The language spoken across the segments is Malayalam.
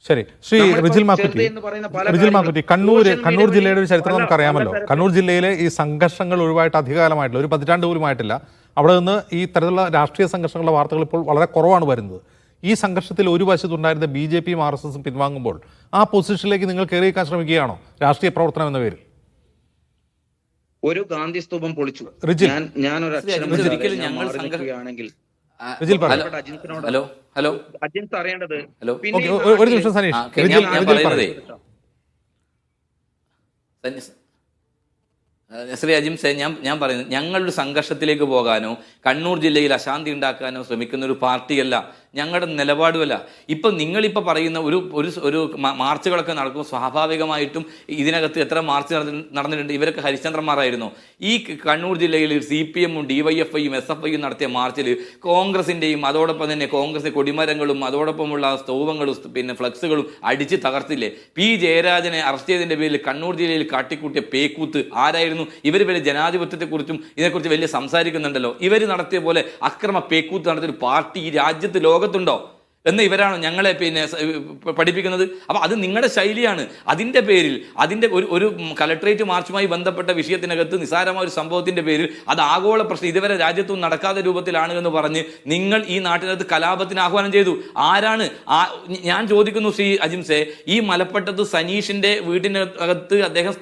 ശരി, ശ്രീ റിജിൽ മാക്കുറ്റി, കണ്ണൂർ ജില്ലയുടെ ഒരു ചരിത്രം നമുക്കറിയാമല്ലോ. കണ്ണൂർ ജില്ലയിലെ ഈ സംഘർഷങ്ങൾ ഒഴിവായിട്ട് അധികകാലമായിട്ടില്ല, ഒരു പതിറ്റാണ്ട് പോലുമായിട്ടില്ല. അവിടെ നിന്ന് ഈ തരത്തിലുള്ള രാഷ്ട്രീയ സംഘർഷങ്ങളുടെ വാർത്തകൾ ഇപ്പോൾ വളരെ കുറവാണ് വരുന്നത്. ഈ സംഘർഷത്തിൽ ഒരു വശത്തുണ്ടായിരുന്ന BJPയും RSSും പിൻവാങ്ങുമ്പോൾ ആ പൊസിഷനിലേക്ക് നിങ്ങൾ കയറിയേക്കാൻ ശ്രമിക്കുകയാണോ രാഷ്ട്രീയ പ്രവർത്തനം എന്ന പേരിൽ? ഒരു ഗാന്ധി സ്തൂപം പൊളിച്ചു. ഞാനൊരു അജിൻസ് അറിയേണ്ടത്. ഒരു നിമിഷം സനീഷ്, ശ്രീ അജിംസെ, ഞാൻ പറയുന്നത് ഞങ്ങളുടെ സംഘർഷത്തിലേക്ക് പോകാനോ കണ്ണൂർ ജില്ലയിൽ അശാന്തി ഉണ്ടാക്കാനോ ശ്രമിക്കുന്ന ഒരു പാർട്ടിയല്ല, ഞങ്ങളുടെ നിലപാടുമല്ല. ഇപ്പം നിങ്ങളിപ്പോൾ പറയുന്ന ഒരു മാർച്ചുകളൊക്കെ നടക്കുമ്പോൾ സ്വാഭാവികമായിട്ടും ഇതിനകത്ത് എത്ര മാർച്ച് നടന്നിട്ടുണ്ട്? ഇവരൊക്കെ ഹരിശ്ചന്ദ്രന്മാരായിരുന്നു. ഈ കണ്ണൂർ ജില്ലയിൽ CPMഉം DYFIയും SFIയും നടത്തിയ മാർച്ചിൽ കോൺഗ്രസിൻ്റെയും അതോടൊപ്പം തന്നെ കോൺഗ്രസ് കൊടിമരങ്ങളും അതോടൊപ്പമുള്ള സ്തൂപങ്ങളും പിന്നെ ഫ്ലക്സുകളും അടിച്ച് തകർത്തില്ലേ? ജയരാജനെ അറസ്റ്റ് ചെയ്തതിൻ്റെ പേരിൽ കണ്ണൂർ ജില്ലയിൽ കാട്ടിക്കൂട്ടിയ പേക്കൂത്ത് ആരായിരുന്നു? ഇവർ വലിയ ജനാധിപത്യത്തെക്കുറിച്ചും ഇതിനെക്കുറിച്ച് വലിയ സംസാരിക്കുന്നുണ്ടല്ലോ. ഇവർ നടത്തിയ പോലെ അക്രമ പേക്കൂത്ത് നടത്തിയ ഒരു പാർട്ടി ഈ രാജ്യത്ത് ലോകത്തുണ്ടോ എന്ന് ഇവരാണോ ഞങ്ങളെ പിന്നെ പഠിപ്പിക്കുന്നത്? അപ്പോൾ അത് നിങ്ങളുടെ ശൈലിയാണ്. അതിൻ്റെ പേരിൽ ഒരു കലക്ട്രേറ്റ് മാർച്ചുമായി ബന്ധപ്പെട്ട വിഷയത്തിനകത്ത് നിസ്സാരമായ ഒരു സംഭവത്തിൻ്റെ പേരിൽ അത് ആഗോള പ്രശ്നം ഇതുവരെ രാജ്യത്തും നടക്കാത്ത രൂപത്തിലാണ് എന്ന് പറഞ്ഞ് നിങ്ങൾ ഈ നാട്ടിനകത്ത് കലാപത്തിന് ആഹ്വാനം ചെയ്തു. ആരാണ്? ഞാൻ ചോദിക്കുന്നു ശ്രീ അജിംസെ, ഈ മലപ്പട്ടത്ത് സനീഷിൻ്റെ വീടിനകത്ത് അദ്ദേഹം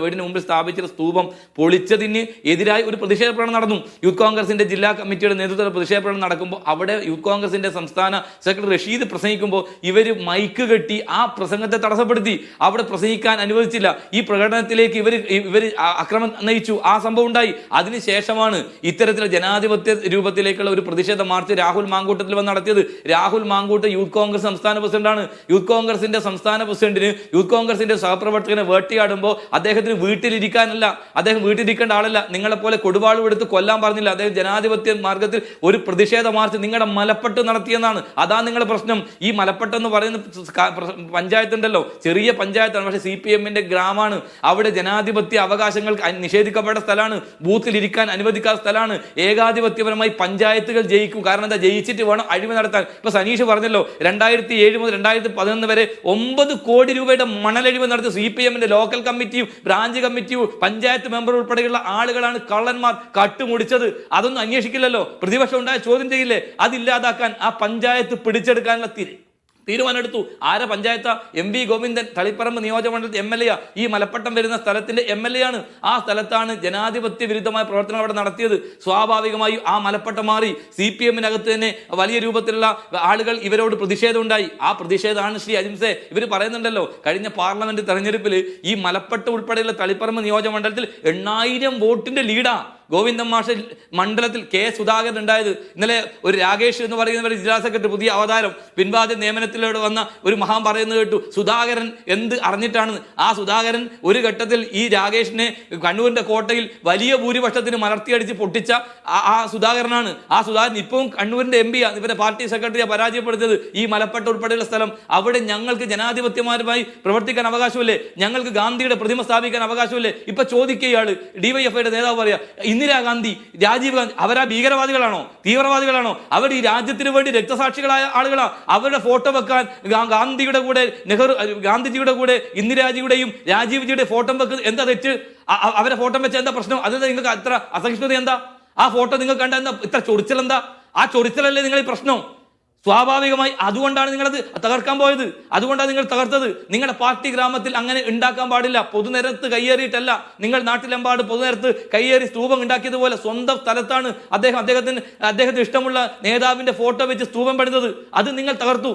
വീടിന് മുമ്പിൽ സ്ഥാപിച്ചിട്ടുള്ള സ്തൂപം പൊളിച്ചതിന് എതിരായി ഒരു പ്രതിഷേധ പ്രകടനം നടന്നു. യൂത്ത് കോൺഗ്രസിൻ്റെ ജില്ലാ കമ്മിറ്റിയുടെ നേതൃത്വത്തിൽ പ്രതിഷേധ പ്രകടനം നടക്കുമ്പോൾ അവിടെ യൂത്ത് കോൺഗ്രസിൻ്റെ സംസ്ഥാന സെക്രട്ടറി റഷീദ് പ്രസംഗിക്കുമ്പോൾ ഇവർ മൈക്ക് കെട്ടി ആ പ്രസംഗത്തെ തടസ്സപ്പെടുത്തി, അവിടെ പ്രസംഗിക്കാൻ അനുവദിച്ചില്ല. ഈ പ്രകടനത്തിലേക്ക് ഇവർ അക്രമം നയിച്ചു. ആ സംഭവം ഉണ്ടായി. അതിനുശേഷമാണ് ഇത്തരത്തിലുള്ള ജനാധിപത്യ രൂപത്തിലേക്കുള്ള ഒരു പ്രതിഷേധ മാർച്ച് രാഹുൽ മാങ്കൂട്ടത്തിൽ വന്ന് നടത്തിയത്. രാഹുൽ മാങ്കൂട്ട് യൂത്ത് കോൺഗ്രസ് സംസ്ഥാന പ്രസിഡന്റാണ്. യൂത്ത് കോൺഗ്രസിന്റെ സംസ്ഥാന പ്രസിഡന്റിന് യൂത്ത് കോൺഗ്രസിന്റെ സഹപ്രവർത്തകനെ വേട്ടയാടുമ്പോൾ അദ്ദേഹത്തിന് വീട്ടിലിരിക്കാനല്ല, അദ്ദേഹം വീട്ടിലിരിക്കേണ്ട ആളല്ല. നിങ്ങളെപ്പോലെ കൊടുവാളും എടുത്ത് കൊല്ലാൻ പറഞ്ഞില്ല. അദ്ദേഹം ജനാധിപത്യ മാർഗത്തിൽ ഒരു പ്രതിഷേധ മാർച്ച് നിങ്ങളുടെ മലപ്പട്ട് നടത്തിയെന്നാണ്. അതാണ് നിങ്ങളുടെ പ്രശ്നം. ഈ മലപ്പട്ടം എന്ന് പറയുന്ന പഞ്ചായത്ത് ഉണ്ടല്ലോ, ചെറിയ പഞ്ചായത്താണ്, പക്ഷേ CPMന്റെ ഗ്രാമമാണ്. അവിടെ ജനാധിപത്യ അവകാശങ്ങൾ നിഷേധിക്കപ്പെട്ട സ്ഥലമാണ്. ബൂത്തിലിരിക്കാൻ അനുവദിക്കാത്ത സ്ഥലമാണ്. ഏകാധിപത്യപരമായി പഞ്ചായത്തുകൾ ജയിക്കും. കാരണം എന്താ? ജയിച്ചിട്ട് വേണം അഴിമതി നടത്താൻ. ഇപ്പൊ സനീഷ് പറഞ്ഞല്ലോ, 2007 മുതൽ 2011 വരെ 9 കോടി രൂപയുടെ മണലഴിമതി നടത്തിയ CPMന്റെ ലോക്കൽ കമ്മിറ്റിയും ബ്രാഞ്ച് കമ്മിറ്റിയും പഞ്ചായത്ത് മെമ്പർ ഉൾപ്പെടെയുള്ള ആളുകളാണ് കള്ളന്മാർ കട്ടുമുടിച്ചത്. അതൊന്നും അന്വേഷിക്കില്ലല്ലോ. പ്രതിപക്ഷം ഉണ്ടായ ചോദ്യം ചെയ്യില്ലേ? അതില്ലാതാക്കാൻ ആ പഞ്ചായത്ത് പിടിച്ചെടുക്കാനുള്ള തീരുമാനമെടുത്തു. ആരെ പഞ്ചായത്ത്? MV Govindan, Taliparamba നിയോജകമണ്ഡലത്തിൽ MLA. ഈ മലപ്പട്ടം വരുന്ന സ്ഥലത്തിന്റെ MLA ആണ്. ആ സ്ഥലത്താണ് ജനാധിപത്യ വിരുദ്ധമായ പ്രവർത്തനം അവിടെ നടത്തിയത്. സ്വാഭാവികമായും ആ മലപ്പട്ടം മാറി CPMനകത്ത് തന്നെ വലിയ രൂപത്തിലുള്ള ആളുകൾ ഇവരോട് പ്രതിഷേധം ഉണ്ടായി. ആ പ്രതിഷേധമാണ് ശ്രീ അജിംസെ ഇവർ പറയുന്നുണ്ടല്ലോ, കഴിഞ്ഞ പാർലമെന്റ് തെരഞ്ഞെടുപ്പിൽ ഈ മലപ്പട്ടം ഉൾപ്പെടെയുള്ള തളിപ്പറമ്പ് നിയോജകമണ്ഡലത്തിൽ 8000 വോട്ടിന്റെ ലീഡാ ഗോവിന്ദൻ മാഷ മണ്ഡലത്തിൽ സുധാകരൻ ഉണ്ടായത്. ഇന്നലെ ഒരു രാകേഷ് എന്ന് പറയുന്നവർ ജില്ലാ സെക്രട്ടറി, പുതിയ അവതാരം, പിൻവാതിൽ നിയമനത്തിലൂടെ വന്ന ഒരു മഹാൻ പറയുന്നത് കേട്ടു, സുധാകരൻ എന്ത് അറിഞ്ഞിട്ടാണെന്ന്. ആ സുധാകരൻ ഒരു ഘട്ടത്തിൽ ഈ രാകേഷിനെ കണ്ണൂരിന്റെ കോട്ടയിൽ വലിയ ഭൂരിപക്ഷത്തിന് മലർത്തിയടിച്ച് പൊട്ടിച്ച ആ സുധാകരനാണ്. ആ സുധാകരൻ ഇപ്പം കണ്ണൂരിന്റെ MP ഇവരുടെ പാർട്ടി സെക്രട്ടറിയെ പരാജയപ്പെടുത്തിയത്. ഈ മലപ്പട്ട ഉൾപ്പെടെയുള്ള സ്ഥലം, അവിടെ ഞങ്ങൾക്ക് ജനാധിപത്യമാരുമായി പ്രവർത്തിക്കാൻ അവകാശമില്ലേ? ഞങ്ങൾക്ക് ഗാന്ധിയുടെ പ്രതിമ സ്ഥാപിക്കാൻ അവകാശമില്ലേ? ഇപ്പൊ ചോദിക്കുകയാണ് DYFIയുടെ നേതാവ് പറയാ, ഇന്ദിരാഗാന്ധി, രാജീവ് ഗാന്ധി അവരാ ഭീകരവാദികളാണോ, തീവ്രവാദികളാണോ? അവർ ഈ രാജ്യത്തിന് വേണ്ടി രക്തസാക്ഷികളായ ആളുകളാണ്. അവരുടെ ഫോട്ടോ വെക്കാൻ ഗാന്ധിയുടെ കൂടെ ഗാന്ധിജിയുടെ കൂടെ ഇന്ദിരാജിയുടെയും രാജീവ്ജിയുടെ ഫോട്ടോ വെക്ക് എന്താ തെറ്റ്? അവരെ ഫോട്ടോ വെച്ച എന്താ പ്രശ്നം? അത് നിങ്ങൾക്ക് അത്ര അസഹിഷ്ണുത എന്താ? ആ ഫോട്ടോ നിങ്ങൾ കണ്ട എന്താ ഇത്ര ചൊറിച്ചൽ? എന്താ ആ ചൊറിച്ചലല്ലേ നിങ്ങൾ ഈ പ്രശ്നം? സ്വാഭാവികമായി അതുകൊണ്ടാണ് നിങ്ങളത് തകർക്കാൻ പോയത്. അതുകൊണ്ടാണ് നിങ്ങൾ തകർത്തത്. നിങ്ങളുടെ പാർട്ടി ഗ്രാമത്തിൽ അങ്ങനെ ഉണ്ടാക്കാൻ പാടില്ല. പൊതുനിരത്ത് കയ്യേറിയിട്ടല്ല. നിങ്ങൾ നാട്ടിലെമ്പാട് പൊതുനിരത്ത് കയ്യേറി സ്തൂപം ഉണ്ടാക്കിയതുപോലെ സ്വന്തം സ്ഥലത്താണ് അദ്ദേഹത്തിന് ഇഷ്ടമുള്ള നേതാവിന്റെ ഫോട്ടോ വെച്ച് സ്തൂപം പണിതത്. അത് നിങ്ങൾ തകർത്തു.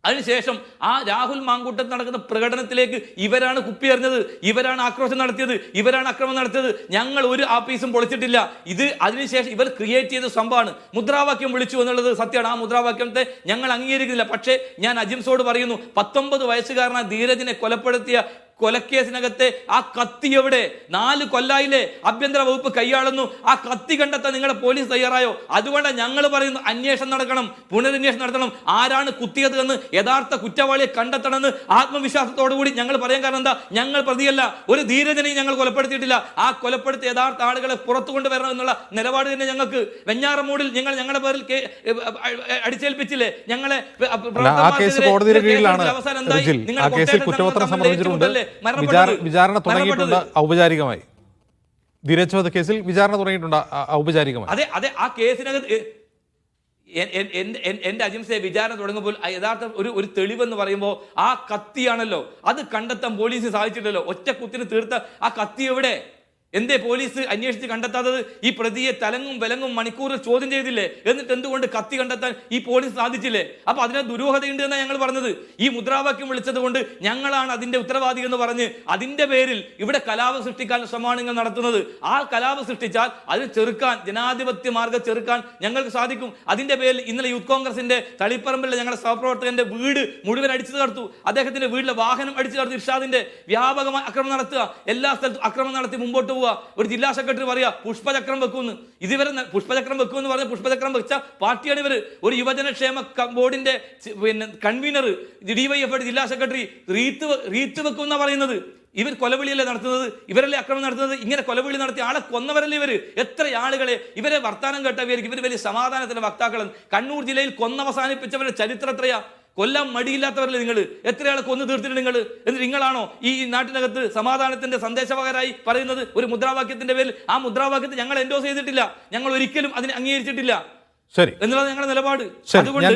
അതിനുശേഷം ആ രാഹുൽ മാങ്കൂട്ടത്ത് നടക്കുന്ന പ്രകടനത്തിലേക്ക് ഇവരാണ് കുപ്പി എറിഞ്ഞത്, ഇവരാണ് ആക്രോശം നടത്തിയത്, ഇവരാണ് അക്രമം നടത്തിയത്. ഞങ്ങൾ ഒരു ആഫീസും പൊളിച്ചിട്ടില്ല. ഇത് അതിനുശേഷം ഇവർ ക്രിയേറ്റ് ചെയ്ത സംഭവമാണ്. മുദ്രാവാക്യം വിളിച്ചു എന്നുള്ളത് സത്യമാണ്. ആ മുദ്രാവാക്യത്തെ ഞങ്ങൾ അംഗീകരിക്കുന്നില്ല. പക്ഷേ ഞാൻ അജിംസോട് പറയുന്നു, 19 വയസ്സുകാരനായ ധീരജിനെ കൊലപ്പെടുത്തിയ കൊലക്കേസിനകത്തെ ആ കത്തി എവിടെ? 4 കൊല്ലായിലെ ആഭ്യന്തര വകുപ്പ് കൈയാളുന്നു. ആ കത്തി കണ്ടെത്താൻ നിങ്ങളുടെ പോലീസ് തയ്യാറായോ? അതുകൊണ്ടാണ് ഞങ്ങൾ പറയുന്നു അന്വേഷണം നടക്കണം, പുനരന്വേഷണം നടത്തണം. ആരാണ് കുത്തിയത് എന്ന് യഥാർത്ഥ കുറ്റവാളിയെ കണ്ടെത്തണമെന്ന് ആത്മവിശ്വാസത്തോടു കൂടി ഞങ്ങൾ പറയാൻ കാരണം എന്താ? ഞങ്ങൾ പ്രതിയല്ല, ഒരു ധീരജനെയും ഞങ്ങൾ കൊലപ്പെടുത്തിയിട്ടില്ല. ആ കൊലപ്പെടുത്തിയ യഥാർത്ഥ ആളുകളെ പുറത്തു കൊണ്ടുവരണം എന്നുള്ള നിലപാട് തന്നെ ഞങ്ങൾക്ക്. വെഞ്ഞാറമൂടിൽ നിങ്ങൾ ഞങ്ങളുടെ പേരിൽ അടിച്ചേൽപ്പിച്ചില്ലേ? ഞങ്ങളെ ആ കേസ് കോടതിയുടെ കീഴിലാണ് റിജിൽ. ആ കേസിൽ കുറ്റപത്രം സമർപ്പിച്ചിട്ടുണ്ട്, വിചാരണ തുടങ്ങിയിട്ടുണ്ട് ഔപചാരികമായി. ധീരജ് വധക്കേസിൽ വിചാരണ തുടങ്ങിയിട്ടുണ്ട് ഔപചാരികമായി. അതെ അതെ, ആ കേസിനകത്ത് എന്റെ അജിംസയെ വിചാരണ തുടങ്ങുമ്പോൾ യഥാർത്ഥ ഒരു തെളിവെന്ന് പറയുമ്പോൾ ആ കത്തിയാണല്ലോ. അത് കണ്ടെത്താൻ പോലീസിന് സാധിച്ചിട്ടല്ലോ. ഒറ്റ കുത്തിന് തീർത്ത ആ കത്തി എവിടെ? എന്തേ പോലീസ് അന്വേഷിച്ച് കണ്ടെത്താത്തത്? ഈ പ്രതിയെ തലങ്ങും വിലങ്ങും മണിക്കൂറിൽ ചോദ്യം ചെയ്തില്ലേ? എന്നിട്ട് എന്തുകൊണ്ട് കത്തി കണ്ടെത്താൻ ഈ പോലീസ് സാധിച്ചില്ലേ? അപ്പൊ അതിന് ദുരൂഹതയുണ്ട് എന്നാണ് ഞങ്ങൾ പറഞ്ഞത്. ഈ മുദ്രാവാക്യം വിളിച്ചത് കൊണ്ട് ഞങ്ങളാണ് അതിന്റെ ഉത്തരവാദി എന്ന് പറഞ്ഞ് അതിന്റെ പേരിൽ ഇവിടെ കലാപം സൃഷ്ടിക്കാൻ ശ്രമമാണ് നിങ്ങൾ നടത്തുന്നത്. ആ കലാപം സൃഷ്ടിച്ചാൽ അത് ചെറുക്കാൻ, ജനാധിപത്യ മാർഗ്ഗം ചെറുക്കാൻ ഞങ്ങൾക്ക് സാധിക്കും. അതിന്റെ പേരിൽ ഇന്നലെ യൂത്ത് കോൺഗ്രസിന്റെ തളിപ്പറമ്പിലെ ഞങ്ങളുടെ സഹപ്രവർത്തകന്റെ വീട് മുഴുവൻ അടിച്ചു തകർത്തു. അദ്ദേഹത്തിന്റെ വീട്ടിലെ വാഹനം അടിച്ചു തകർത്തു. ഇർഷാദിന്റെ വ്യാപകമായ ആക്രമണം നടത്തുക, എല്ലാ സ്ഥലത്തും ആക്രമണം നടത്തി മുമ്പോട്ട് പോവുക. ഒരു ജില്ലാ സെക്രട്ടറി പറയാ പുഷ്പചക്രം വെക്കുമെന്ന്. ഇതുവരെ പുഷ്പചക്രം വെക്കുമെന്ന് പറഞ്ഞ പുഷ്പചക്രം വെച്ച പാർട്ടിയാണ് ഇവർ. ഒരു യുവജനക്ഷേമ ബോർഡിന്റെ കൺവീനർ, ഡിവൈഎഫ് ജില്ലാ സെക്രട്ടറി റീത്ത് വെക്കുമെന്നാണ് പറയുന്നത്. ഇവർ കൊലവിളിയല്ലേ നടത്തുന്നത്? ഇവരല്ലേ ആക്രമണം നടത്തുന്നത്? ഇങ്ങനെ കൊലവിളി നടത്തി ആളെ കൊന്നവരല്ലേ ഇവര്? എത്ര ആളുകളെ ഇവരെ വർത്താനം കേട്ടവർക്ക് ഇവർ വലിയ സമാധാനത്തിന്റെ വക്താക്കളും. കണ്ണൂർ ജില്ലയിൽ കൊന്നവസാനിപ്പിച്ചവരുടെ ചരിത്രം എത്രയാ? കൊല്ലാൻ മടിയില്ലാത്തവരല്ലേ നിങ്ങൾ? എത്രയാളെ കൊന്നു തീർത്തിട്ട് നിങ്ങൾ? എന്നിട്ട് നിങ്ങളാണോ ഈ നാട്ടിനകത്ത് സമാധാനത്തിന്റെ സന്ദേശവാഹകരായി പറയുന്നത്? ഒരു മുദ്രാവാക്യത്തിന്റെ പേരിൽ ആ മുദ്രാവാക്യത്തെ ഞങ്ങൾ എൻഡോസ് ചെയ്തിട്ടില്ല, ഞങ്ങൾ ഒരിക്കലും അതിനെ അംഗീകരിച്ചിട്ടില്ല ശരി എന്നുള്ളത് ഞങ്ങളുടെ നിലപാട്. അതുകൊണ്ട്